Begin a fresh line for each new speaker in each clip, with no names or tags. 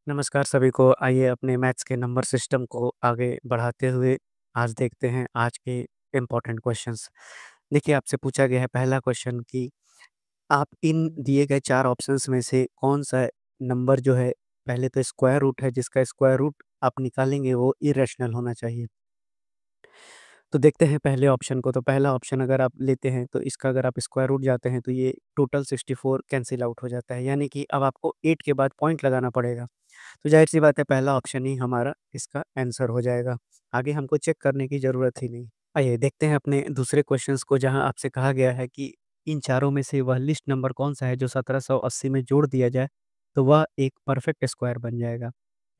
नमस्कार सभी को। आइए अपने मैथ्स के नंबर सिस्टम को आगे बढ़ाते हुए आज देखते हैं आज के इम्पोर्टेंट क्वेश्चंस। देखिए आपसे पूछा गया है पहला क्वेश्चन कि आप इन दिए गए 4 ऑप्शंस में से कौन-सा नंबर जो है पहले तो स्क्वायर रूट है जिसका स्क्वायर रूट आप निकालेंगे वो इरेशनल होना चाहिए। तो देखते हैं पहले ऑप्शन को। तो पहला ऑप्शन अगर आप लेते हैं तो इसका अगर आप स्क्वायर रूट जाते हैं तो ये टोटल 64 कैंसल आउट हो जाता है। यानी कि अब आपको 8 के बाद पॉइंट लगाना पड़ेगा। तो ज़ाहिर-सी बात है पहला ऑप्शन ही हमारा इसका आंसर हो जाएगा। आगे हमको चेक करने की ज़रूरत ही नहीं। आइए देखते हैं अपने दूसरे क्वेश्चंस को जहाँ आपसे कहा गया है कि इन चारों में से वह लिस्ट नंबर कौन-सा है जो 1780 में जोड़ दिया जाए, तो वह एक परफेक्ट स्क्वायर बन जाएगा।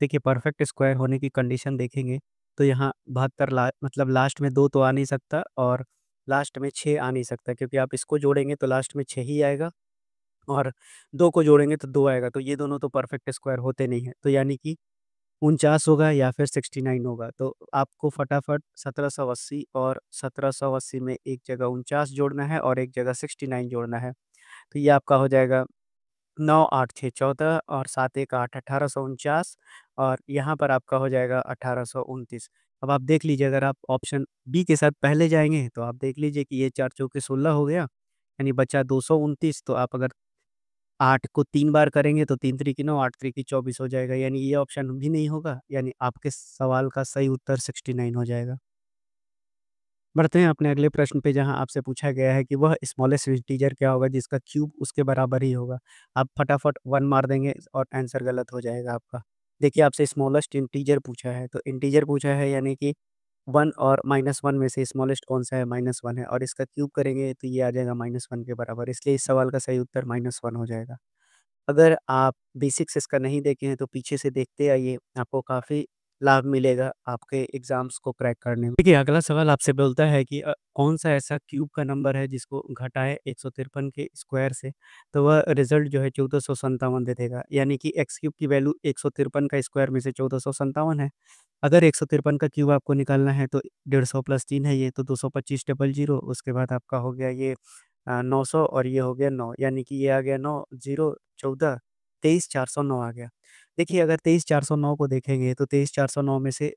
देखिए परफेक्ट स्क्वायर होने की कंडीशन देखेंगे तो यहाँ 72 मतलब लास्ट में 2 तो आ नहीं सकता और लास्ट में 6 आ नहीं सकता क्योंकि आप इसको जोड़ेंगे तो लास्ट में 6 ही आएगा और 2 को जोड़ेंगे तो 2 आएगा, तो ये दोनों तो परफेक्ट स्क्वायर होते नहीं हैं। तो यानी कि 49 होगा या फिर 69 होगा। तो आपको फटाफट 1780 और 1780 में एक जगह 49 जोड़ना है और एक जगह 69 जोड़ना है। तो ये आपका हो जाएगा 9, 8, 6, 14 और 7, 1, 8, 1849 और यहाँ पर आपका हो जाएगा 1829। अब आप देख लीजिए अगर आप ऑप्शन बी के साथ पहले जाएँगे तो आप देख लीजिए कि ये 4 चौके 16 हो गया, यानी बचा 229। तो आप अगर 8 को 3 बार करेंगे तो 3 त्रिक 9, 8 त्रिक 24 हो जाएगा, यानी ये ऑप्शन भी नहीं होगा, यानी आपके सवाल का सही उत्तर 69 हो जाएगा। बढ़ते हैं अपने अगले प्रश्न पे जहाँ आपसे पूछा गया है कि वह स्मॉलेस्ट इंटीजर क्या होगा जिसका क्यूब उसके बराबर ही होगा। आप फटाफट 1 मार देंगे और आंसर गलत हो जाएगा आपका। देखिए आपसे स्मॉलेस्ट इंटीजर पूछा है, तो इंटीजर पूछा है यानी कि 1 और -1 में से स्मॉलेस्ट कौन-सा है? -1 है और इसका क्यूब करेंगे तो ये आ जाएगा -1 के बराबर, इसलिए इस सवाल का सही उत्तर -1 हो जाएगा। अगर आप बेसिक्स इसका नहीं देखे हैं तो पीछे से देखते आइए, आपको काफ़ी लाभ मिलेगा आपके एग्ज़ाम्स को क्रैक करने में। देखिए अगला सवाल आपसे बोलता है कि कौन-सा ऐसा क्यूब का नंबर है जिसको घटाएँ 153 के स्क्वायर से, तो वह रिज़ल्ट जो है 1457 दे देगा। यानी कि एक्स क्यूब की वैल्यू 153 का स्क्वायर में से 1457 है। अगर 153 का क्यूब आपको निकालना है तो 150 प्लस 3 है ये तो 225 डबल 0 उसके बाद आपका हो गया ये 900 और ये हो गया 9 यानी कि ये आ गया 9 0 14 23 409 आ गया। देखिए अगर 23 409 को देखेंगे तो 23 409 में से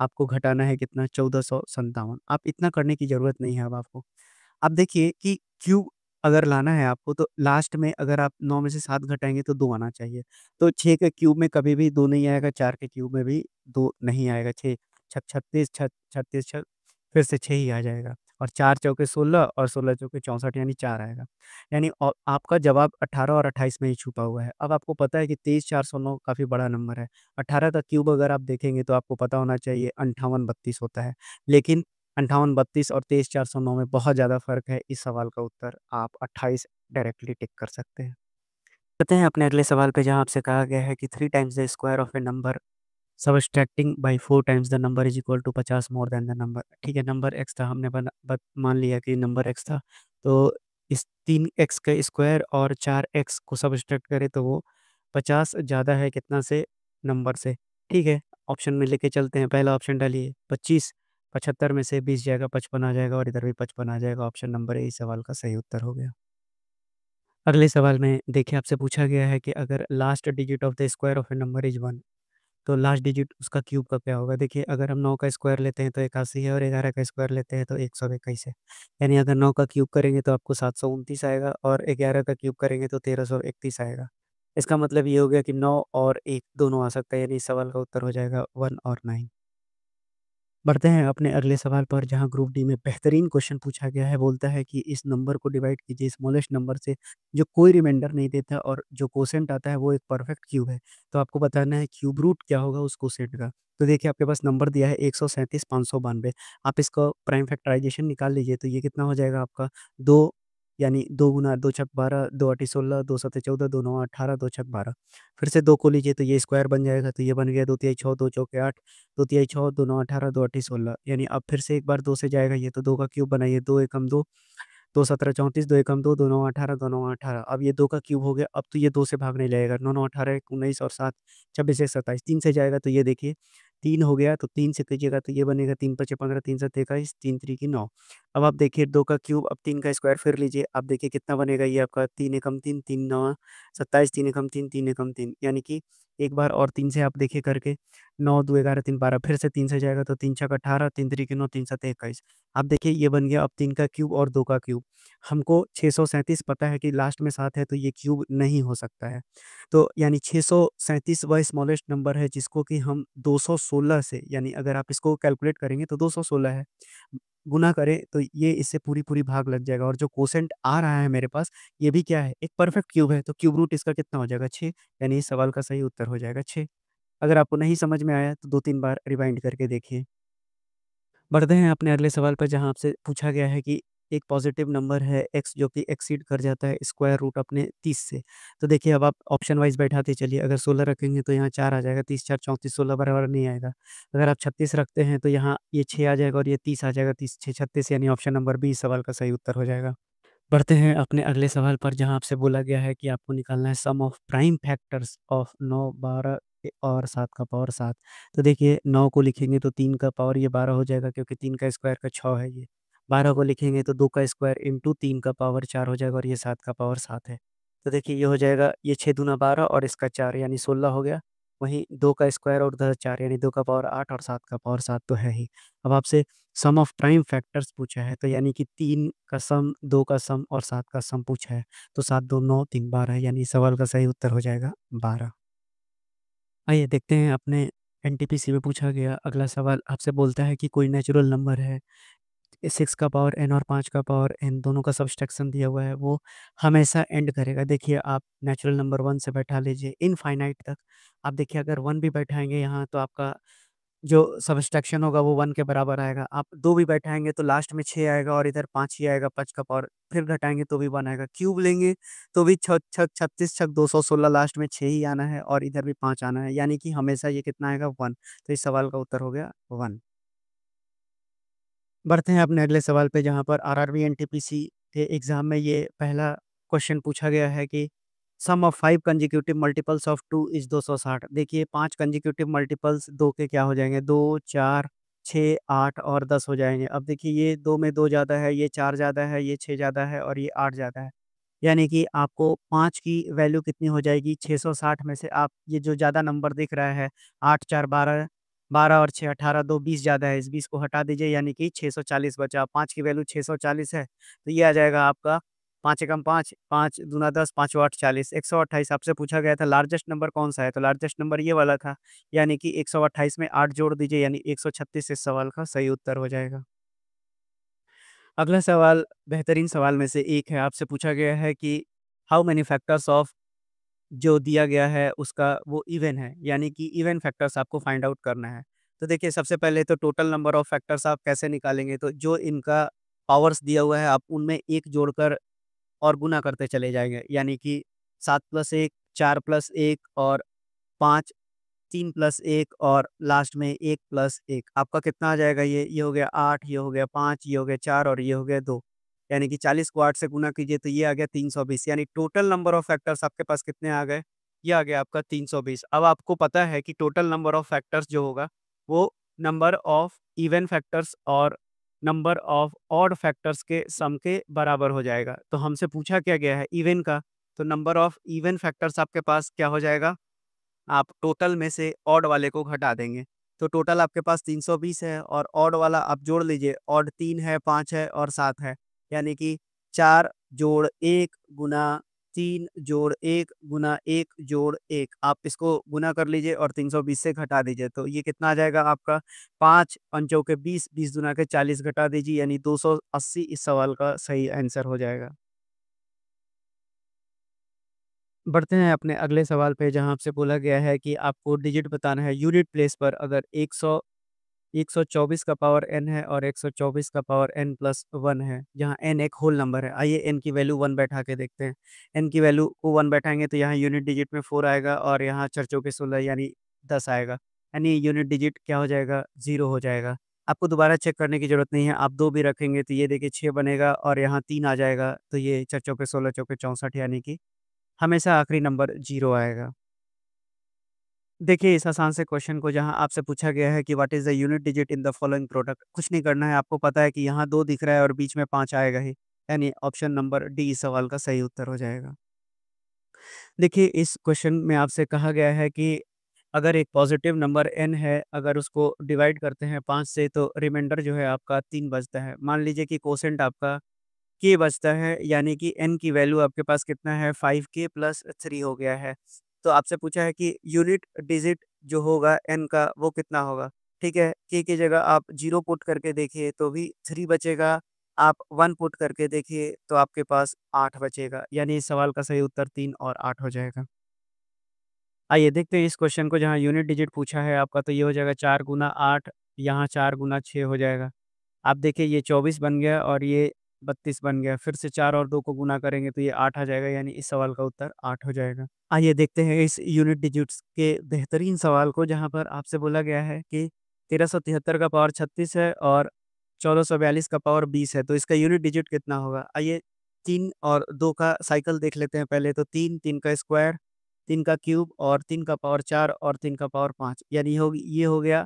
आपको घटाना है कितना 1457। आप इतना करने की ज़रूरत नहीं है अब आपको। अब देखिए कि क्यूब अगर लाना है आपको तो लास्ट में अगर आप 9 में से 7 घटाएँगे तो 2 आना चाहिए। तो 6 के क्यूब में कभी भी 2 नहीं आएगा, 4 के क्यूब में भी 2 नहीं आएगा। 6 छक 36 छक 36 छक फिर से 6 ही आ जाएगा और 4 चौके 16 और 16 चौके 64 यानी 4 आएगा। यानी आपका जवाब 18 और 28 में ही छुपा हुआ है। अब आपको पता है कि 23 409 काफ़ी बड़ा नंबर है। 18 का क्यूब अगर आप देखेंगे तो आपको पता होना चाहिए 58 32 होता है। लेकिन 58 32 और 23 409 में बहुत ज़्यादा फ़र्क है। इस सवाल का उत्तर आप 28 डायरेक्टली टिक कर सकते हैं। चलते हैं अपने अगले सवाल पे जहाँ आपसे कहा गया है कि 3 times the square of a number subtracting by 4 times the number is equal to 50 more than the number. ठीक है, नंबर एक्स था हमने मान लिया कि नंबर एक्स था। तो इस 3 एक्स का स्क्वायर और 4 एक्स को सबट्रैक्ट करें तो वो 50 ज़्यादा है कितना से? नंबर से। ठीक है, ऑप्शन में लेके चलते हैं। पहला ऑप्शन डालिए 25, 75 में से 20 जाएगा 55 आ जाएगा और इधर भी 55 आ जाएगा। ऑप्शन नंबर ए इस सवाल का सही उत्तर हो गया। अगले सवाल में देखिए आपसे पूछा गया है कि अगर last digit of the square of a number is 1 तो लास्ट डिजिट उसका क्यूब का क्या होगा? देखिए अगर हम 9 का स्क्वायर लेते हैं तो 81 है और 11 का स्क्वायर लेते हैं तो 121 है। यानी अगर 9 का क्यूब करेंगे तो आपको 729 आएगा और 11 का क्यूब करेंगे तो 1331 आएगा। इसका मतलब ये हो गया कि 9 और 1 दोनों आ सकता है यानी इस सवाल का उत्तर हो जाएगा 1 और 9। बढ़ते हैं अपने अगले सवाल पर जहाँ ग्रुप डी में बेहतरीन क्वेश्चन पूछा गया है, बोलता है कि इस नंबर को डिवाइड कीजिए स्मॉलेस्ट नंबर से जो कोई रिमाइंडर नहीं देता और जो कोसेंट आता है वो एक परफेक्ट क्यूब है। तो आपको बताना है क्यूब रूट क्या होगा उस कोसेंट का। तो देखिए आपके पास नंबर दिया है 137 592। आप इसका प्राइम फैक्टराइज़ेशन निकाल लीजिए तो ये कितना हो जाएगा आपका 2 यानी 2 गुना 2 छक 12, 2 आठी 16, 2 सत्ते 14, 2 नौ 18, 2 छक 12। फिर से 2 को लीजिए तो ये स्क्वायर बन जाएगा तो ये बन गया 2 तिहाई 6, 2 चौके 8, 2 तिहाई 6, 2 नौ 18, 2 आठी 16 यानी अब फिर से एक बार 2 से जाएगा ये तो 2 का क्यूब बनाइए 2 एकम 2, 2 17 34, 2 एकम 2, 2 नौ 18, 2 नौ 18 अब ये 2 का क्यूब हो गया, अब तो ये 2 से भाग नहीं जाएगा, 9 नौ 18 एक 19 और 7 26 एक 27 3 से जाएगा तो ये देखिए 3 हो गया तो 3 से कीजिएगा तो ये बनेगा 3 पचे 15, 3 सत्ते 21, 3 त्रिकी 9। अब आप देखिए 2 का क्यूब अब 3 का स्क्वायर फिर लीजिए, आप देखिए कितना बनेगा ये आपका 3 एकम 3, 3 नौ 27, 3 एकम 3, 3 एकम 3 यानी कि एक बार और 3 से आप देखिए करके 9, 2, 11, 3, 12 फिर से 3 से जाएगा तो 3 छक 18, 3 त्रिक 9, 3 सत 21। आप देखिए ये बन गया अब 3 का क्यूब और 2 का क्यूब। हमको 637 पता है कि लास्ट में 7 है तो ये क्यूब नहीं हो सकता है। तो यानी 637 वह स्मॉलेस्ट नंबर है जिसको कि हम 216 से यानी अगर आप इसको कैलकुलेट करेंगे तो 216 है। गुना करें तो ये इससे पूरी-पूरी भाग लग जाएगा और जो कोसेंट आ रहा है मेरे पास, ये भी क्या है, एक परफेक्ट क्यूब है, तो क्यूब रूट इसका कितना हो जाएगा 6 यानी इस सवाल का सही उत्तर हो जाएगा 6। अगर आपको नहीं समझ में आया तो 2-3 बार रिवाइंड करके देखिए। बढ़ते हैं अपने अगले सवाल पर जहाँ आपसे पूछा गया है कि एक पॉजिटिव नंबर है x जो कि एक्सीड कर जाता है स्क्वायर रूट अपने 30 से। तो देखिए अब आप ऑप्शन वाइज़ बैठाते चलिए, अगर 16 रखेंगे तो यहाँ 4 आ जाएगा, 30 4 34 16 बराबर नहीं आएगा। अगर आप 36 रखते हैं तो यहाँ ये 6 आ जाएगा और ये 30 आ जाएगा, 30 6 36 यानी ऑप्शन नंबर बी इस सवाल का सही उत्तर हो जाएगा। बढ़ते हैं अपने अगले सवाल पर जहाँ आपसे बोला गया है कि आपको निकालना है सम ऑफ प्राइम फैक्टर्स ऑफ 9, 12 और 7 का पावर 7। तो देखिए 9 को लिखेंगे तो 3 का पावर ये 12 हो जाएगा क्योंकि 3 का स्क्वायर का 6 है ये। 12 को लिखेंगे तो 2 का स्क्वायर इंटू 3 का पावर 4 हो जाएगा और ये 7 का पावर 7 है। तो देखिए ये हो जाएगा ये 6 दूना 12 और इसका 4 यानी 16 हो गया। वहीं 2 का स्क्वायर और उधर 4 यानी 2 का पावर 8 और 7 का पावर 7 तो है ही। अब आपसे सम ऑफ प्राइम फैक्टर्स पूछा है, तो यानी कि 3 का सम, 2 का सम और 7 का सम पूछा है। तो 7 2 9 3 12 यानी इस सवाल का सही उत्तर हो जाएगा 12। आइए देखते हैं अपने एनटीपीसी में पूछा गया अगला सवाल आपसे बोलता है कि कोई नेचुरल नंबर है 6 का पावर n और 5 का पावर n दोनों का सब्सट्रैक्शन दिया हुआ है, वो हमेशा एंड करेगा। देखिए आप नेचुरल नंबर 1 से बैठा लीजिए इनफाइनाइट तक। आप देखिए अगर 1 भी बैठाएँगे यहाँ तो आपका जो सब्सट्रैक्शन होगा वो 1 के बराबर आएगा। आप 2 भी बैठाएँगे तो लास्ट में 6 आएगा और इधर 5 ही आएगा, 5 का पावर फिर घटाएँगे तो भी 1 आएगा। क्यूब लेंगे तो भी छ छक 36 छक 216 लास्ट में 6 ही आना है और इधर भी 5 आना है, यानी कि हमेशा ये कितना आएगा 1। तो इस सवाल का उत्तर हो गया 1। बढ़ते हैं अपने अगले सवाल पे जहाँ पर आरआरबी एनटीपीसी के एग्ज़ाम में ये पहला क्वेश्चन पूछा गया है कि sum of 5 consecutive multiples of 2 is 260। देखिए 5 कंसेक्यूटिव मल्टीपल्स 2 के क्या हो जाएँगे, 2, 4, 6, 8 और 10 हो जाएँगे। अब देखिए ये 2 में 2 ज़्यादा है, ये 4 ज़्यादा है, ये 6 ज़्यादा है और ये 8 ज़्यादा है। यानी कि आपको 5 की वैल्यू कितनी हो जाएगी, 660 में से आप ये जो ज़्यादा नंबर दिख रहा है 8 4 12, 12 और 6 18, 2 20 ज़्यादा है, इस 20 को हटा दीजिए यानी कि 640 बचा। 5 की वैल्यू 640 है, तो ये आ जाएगा आपका 5 एकम 5, 5 दूना 10, 5 और 8 40, 128 आपसे पूछा गया था लार्जेस्ट नंबर कौन-सा है? तो लार्जेस्ट नंबर ये वाला था, यानी कि 128 में 8 जोड़ दीजिए यानी 136 इस सवाल का सही उत्तर हो जाएगा। अगला सवाल बेहतरीन सवाल में से एक है, आपसे पूछा गया है कि हाउ मैनी फैक्टर्स ऑफ जो दिया गया है उसका वो इवन है, यानी कि इवन फैक्टर्स आपको फाइंड आउट करना है। तो देखिए सबसे पहले तो टोटल नंबर ऑफ फैक्टर्स आप कैसे निकालेंगे, तो जो इनका पावर्स दिया हुआ है आप उनमें 1 जोड़कर और गुना करते चले जाएँगे, यानी कि 7 + 1, 4 + 1 और 5, 3 + 1 और लास्ट में 1 + 1 आपका कितना आ जाएगा ये हो गया 8, ये हो गया 5, ये हो गया 4 और ये हो गया 2। यानी कि 40 को 8 से गुना कीजिए तो ये आ गया 320, यानी टोटल नंबर ऑफ फैक्टर्स आपके पास कितने आ गए? ये आ गया आपका 320। अब आपको पता है कि टोटल नंबर ऑफ फैक्टर्स जो होगा, वो नंबर ऑफ इवन फैक्टर्स और नंबर ऑफ ऑड फैक्टर्स के सम के बराबर हो जाएगा। तो हमसे पूछा क्या गया है इवन का, तो नंबर ऑफ इवन फैक्टर्स आपके पास क्या हो जाएगा? आप टोटल में से ऑड वाले को घटा देंगे। तो टोटल आपके पास 320 है और ऑड वाला आप जोड़ लीजिए, ऑड 3 है, 5 है और 7 है। यानी कि 4 जोड़ 1 गुना 3 जोड़ 1 गुना 1 जोड़ 1 आप इसको गुना कर लीजिए और 320 से घटा दीजिए। तो ये कितना आ जाएगा आपका 5 पंचों के 20, 20 दूना के 40 घटा दीजिए यानी 280 इस सवाल का सही आंसर हो जाएगा। बढ़ते हैं अपने अगले सवाल पे जहाँ आपसे बोला गया है कि आपको डिजिट बताना है यूनिट प्लेस पर अगर 124 का पावर n है और 124 का पावर n प्लस 1 है, जहाँ n एक होल नंबर है। आइए n की वैल्यू 1 बैठा के देखते हैं। n की वैल्यू को 1 बैठाएँगे तो यहाँ यूनिट डिजिट में 4 आएगा और यहाँ चार चौके 16 यानी 10 आएगा। यानी यूनिट डिजिट क्या हो जाएगा? 0 हो जाएगा। आपको दोबारा चेक करने की ज़रूरत नहीं है, आप 2 भी रखेंगे तो ये देखिए 6 बनेगा और यहाँ 3 आ जाएगा, तो ये चार चौके 16 चौके 64 यानी कि हमेशा आखिरी नंबर 0 आएगा। देखिए इस आसान से क्वेश्चन को जहाँ आपसे पूछा गया है कि what is the unit digit in the following product, कुछ नहीं करना है, आपको पता है कि यहाँ 2 दिख रहा है और बीच में 5 आएगा ही, यानी ऑप्शन नंबर डी इस सवाल का सही उत्तर हो जाएगा। देखिए, इस क्वेश्चन में आपसे कहा गया है कि अगर एक पॉज़िटिव नंबर n है, अगर उसको डिवाइड करते हैं 5 से तो रिमाइंडर जो है आपका 3 बचता है। मान लीजिए कि कोसेंट आपका k बचता है, यानी कि n की वैल्यू आपके पास कितना है 5k प्लस 3 हो गया है। तो आपसे पूछा है कि यूनिट डिजिट जो होगा n का वो कितना होगा? ठीक है, k की जगह आप 0 पुट करके देखिए तो भी 3 बचेगा, आप 1 पुट करके देखिए तो आपके पास 8 बचेगा, यानी इस सवाल का सही उत्तर 3 और 8 हो जाएगा। आइए देखते हैं इस क्वेश्चन को, जहाँ यूनिट डिजिट पूछा है आपका, तो ये हो जाएगा 4 गुना 8, यहाँ 4 गुना 6 हो जाएगा। आप देखिए ये 24 बन गया और ये 32 बन गया, फिर से 4 और 2 को गुना करेंगे तो ये 8 आ जाएगा, यानी इस सवाल का उत्तर 8 हो जाएगा। आइए देखते हैं इस यूनिट डिजिट्स के बेहतरीन सवाल को, जहाँ पर आपसे बोला गया है कि 1373 का पावर 36 है और 1442 का पावर 20 है, तो इसका यूनिट डिजिट कितना होगा? आइए 3 और 2 का साइकिल देख लेते हैं पहले, तो 3, 3 का स्क्वायर, 3 का क्यूब और 3 का पावर 4 और 3 का पावर 5, यानी ये हो गया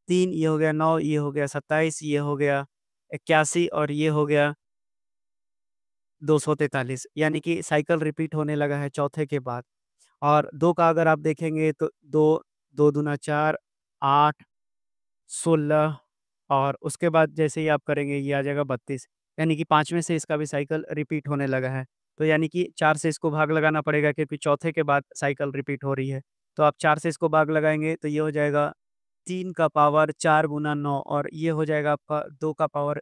3, ये हो गया 9, ये हो गया 27, ये हो गया 81 और ये हो गया 243, यानी कि साइकिल रिपीट होने लगा है चौथे के बाद। और 2 का अगर आप देखेंगे तो 2, 2 दूना 4, 8, 16 और उसके बाद जैसे ही आप करेंगे ये आ जाएगा 32, यानी कि 5वें से इसका भी साइकिल रिपीट होने लगा है। तो यानी कि 4 से इसको भाग लगाना पड़ेगा, क्योंकि चौथे के बाद साइकिल रिपीट हो रही है। तो आप 4 से इसको भाग लगाएँगे तो ये हो जाएगा 3 का पावर 4 गुना 9 और ये हो जाएगा आपका 2 का पावर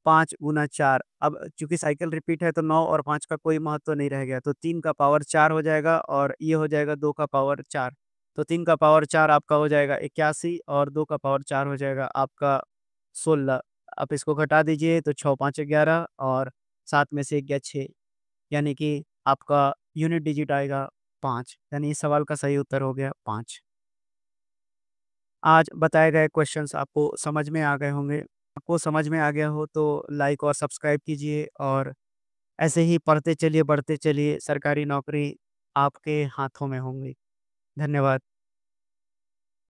5 गुना 4। अब चूँकि साइकिल रिपीट है तो 9 और 5 का कोई महत्व नहीं रह गया, तो 3 का पावर 4 हो जाएगा और ये हो जाएगा 2 का पावर 4। तो 3 का पावर 4 आपका हो जाएगा 81 और 2 का पावर 4 हो जाएगा आपका 16। आप इसको घटा दीजिए तो 6 5 11 और 7 में से 1 गया 6, यानी कि आपका यूनिट डिजिट आएगा 5, यानी इस सवाल का सही उत्तर हो गया 5। आज बताए गए क्वेश्चंस आपको समझ में आ गए होंगे। आपको समझ में आ गया हो तो लाइक और सब्सक्राइब कीजिए और ऐसे ही पढ़ते चलिए, बढ़ते चलिए, सरकारी नौकरी आपके हाथों में होंगी। धन्यवाद।